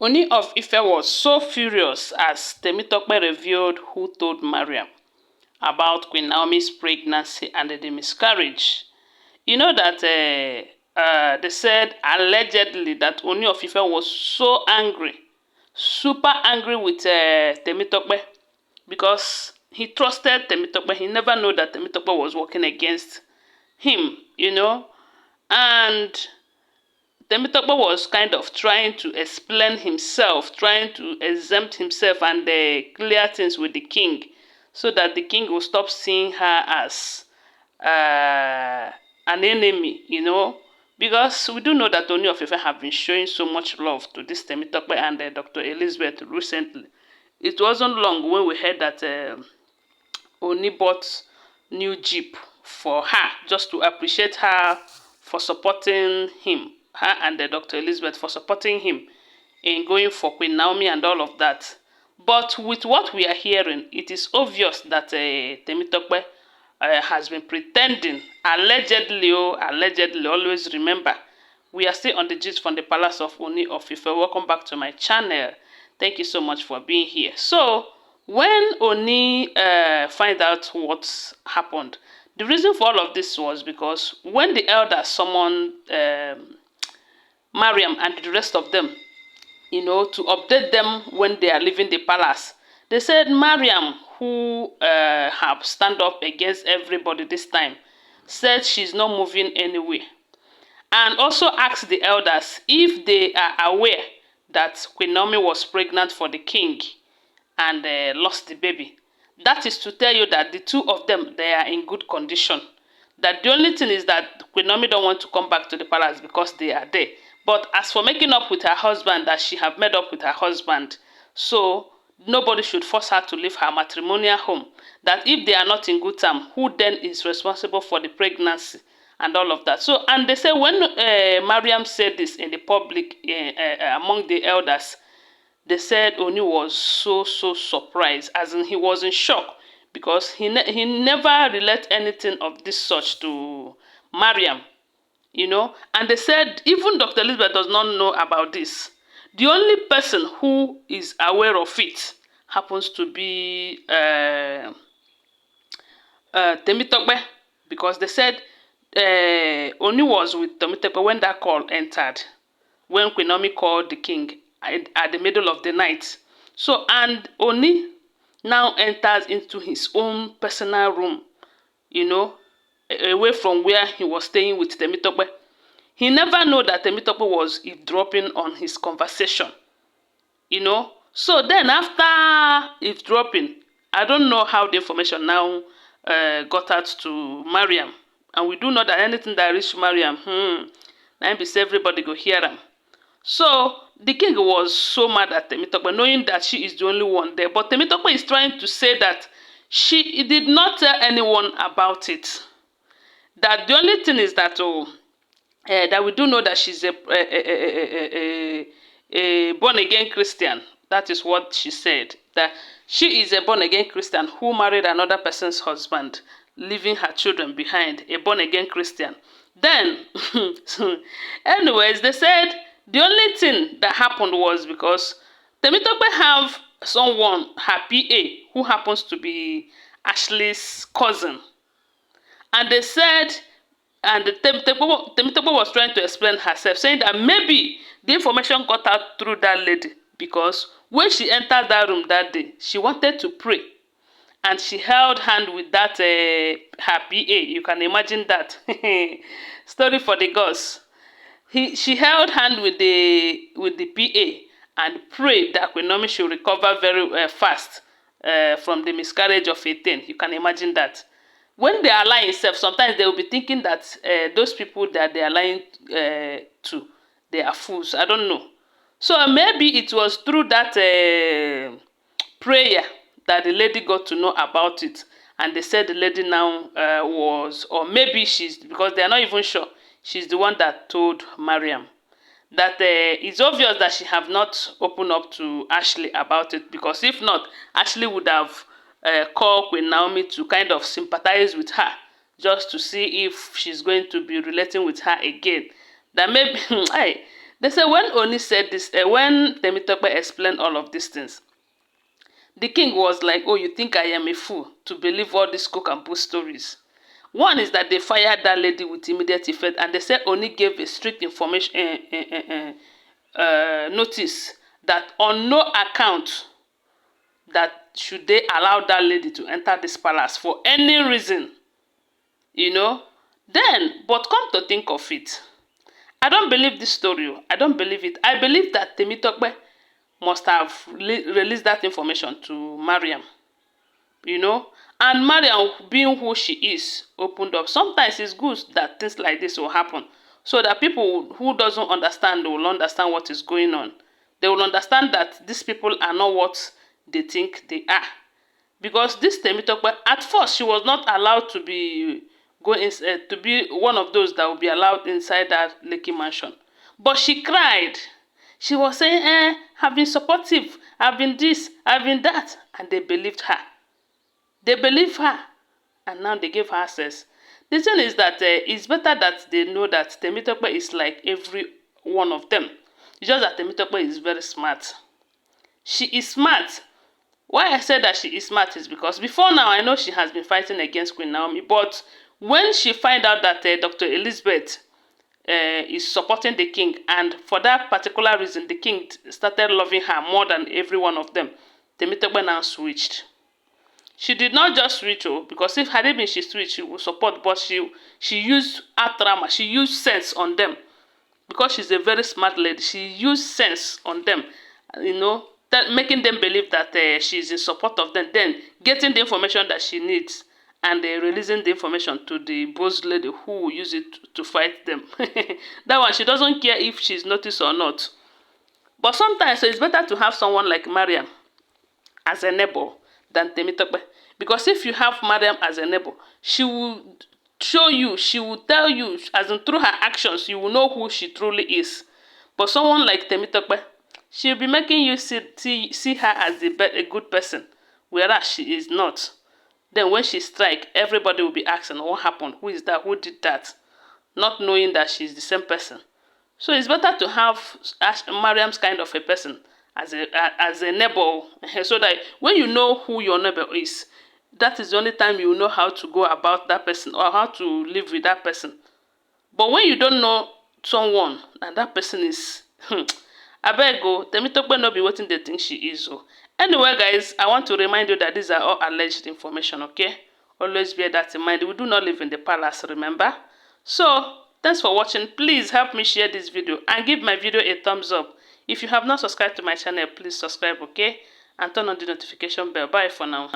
Ooni of Ife was so furious as Temitope revealed who told Mariam about Queen Naomi's pregnancy and the miscarriage. You know that they said allegedly that Ooni of Ife was so angry, super angry with Temitope because he trusted Temitope. He never knew that Temitope was working against him, and Temitope was kind of trying to explain himself, trying to exempt himself and clear things with the king so that the king will stop seeing her as an enemy, because we do know that Ooni of Ife have been showing so much love to this Temitope and Dr. Elizabeth recently. It wasn't long when we heard that Ooni bought new jeep for her just to appreciate her for supporting him, her and Dr. Elizabeth for supporting him in going for Queen Naomi and all of that. But with what we are hearing, it is obvious that Temitope has been pretending, allegedly, always remember, we are still on the gist from the palace of Ooni of Ife. Welcome back to my channel. Thank you so much for being here. So, when Ooni find out what happened, the reason for all of this was because when the elders summoned Mariam and the rest of them, to update them when they are leaving the palace, they said Mariam, who have stand up against everybody this time, said she's not moving anywhere. And also asked the elders if they are aware that Queen Naomi was pregnant for the king and lost the baby. That is to tell you that the two of them, they are in good condition. That the only thing is that Queen Naomi don't want to come back to the palace because they are there. But as for making up with her husband, that she have made up with her husband, so nobody should force her to leave her matrimonial home. That if they are not in good term, who then is responsible for the pregnancy and all of that? So, and they say when Mariam said this in the public among the elders, they said Ooni was so surprised, as in he was in shock, because he never relate anything of this such to Mariam, and they said even Dr. Elizabeth does not know about this. The only person who is aware of it happens to be Temitope, because they said Ooni was with Temitope when that call entered, when Queen Naomi called the king at the middle of the night. So, and Ooni now enters into his own personal room, away from where he was staying with Temitope. He never knew that Temitope was eavesdropping on his conversation, So then after eavesdropping, I don't know how the information now got out to Mariam. And we do know that anything that reached Mariam, now be say everybody go hear them. So the king was so mad at Temitope, knowing that she is the only one there. But Temitope is trying to say that she did not tell anyone about it. That the only thing is that that we do know that she's a born-again Christian. That is what she said. That she is a born-again Christian who married another person's husband, leaving her children behind, a born-again Christian. Then, anyways, they said the only thing that happened was because Temitope have someone, her PA, who happens to be Ashley's cousin. And they said, and Temitope was trying to explain herself, saying that maybe the information got out through that lady, because when she entered that room that day, she wanted to pray. And she held hand with that, her PA. You can imagine that. Story for the gods. She held hand with the PA and prayed that Queen Naomi should recover very fast from the miscarriage of a thing. You can imagine that. When they are lying self, sometimes they will be thinking that those people that they are lying to, they are fools. I don't know. So maybe it was through that prayer that the lady got to know about it. And they said the lady now was, or maybe she's, because they are not even sure, she's the one that told Mariam. That it's obvious that she have not opened up to Ashley about it, because if not, Ashley would have called Queen Naomi to kind of sympathize with her, just to see if she's going to be relating with her again. That maybe, They say when Ooni said this, when Temitope explained all of these things, the king was like, oh, you think I am a fool to believe all these cook and put stories? One is that they fired that lady with immediate effect, and they said Ooni gave a strict information notice that on no account that should they allow that lady to enter this palace for any reason, you know. Then, but come to think of it, I don't believe this story. I don't believe it. I believe that Temitope must have released that information to Mariam, you know. And Mariam, being who she is, opened up. Sometimes it's good that things like this will happen, so that people who doesn't understand will understand what is going on. They will understand that these people are not what they think they are. Because this Temitope, at first, she was not allowed to be to be one of those that will be allowed inside that Lekki mansion. But she cried. She was saying, I've been supportive, I've been this, I've been that. And they believed her. They believed her. And now they gave her access. The thing is that it's better that they know that Temitope is like every one of them. It's just that Temitope is very smart. She is smart. Why I said that she is smart is because before now, I know she has been fighting against Queen Naomi. But when she find out that Dr. Elizabeth is supporting the king, and for that particular reason, the king started loving her more than every one of them, Temitope now switched. She did not just switch, because if had it been she switched, she would support, but she used atrama, she used sense on them. Because she's a very smart lady, she used sense on them, you know, that making them believe that she's in support of them, then getting the information that she needs, and releasing the information to the boss lady who will use it to fight them. That one, she doesn't care if she's noticed or not. But sometimes, so it's better to have someone like Mariam as a neighbor than Temitope. Because if you have Mariam as a neighbor, she will show you, she will tell you, as in through her actions, you will know who she truly is. But someone like Temitope, she'll be making you see her as a good person, whereas she is not. Then when she strikes, everybody will be asking, what happened? Who is that? Who did that? Not knowing that she's the same person. So it's better to have Mariam's kind of a person as a neighbor, so that when you know who your neighbor is, that is the only time you know how to go about that person or how to live with that person. But when you don't know someone and that person is, abeg o, Temitope no be wetin they think she is. Anyway, guys, I want to remind you that these are all alleged information, okay? Always bear that in mind. We do not live in the palace, remember? So, thanks for watching. Please help me share this video and give my video a thumbs up. If you have not subscribed to my channel, please subscribe, okay? And turn on the notification bell. Bye for now.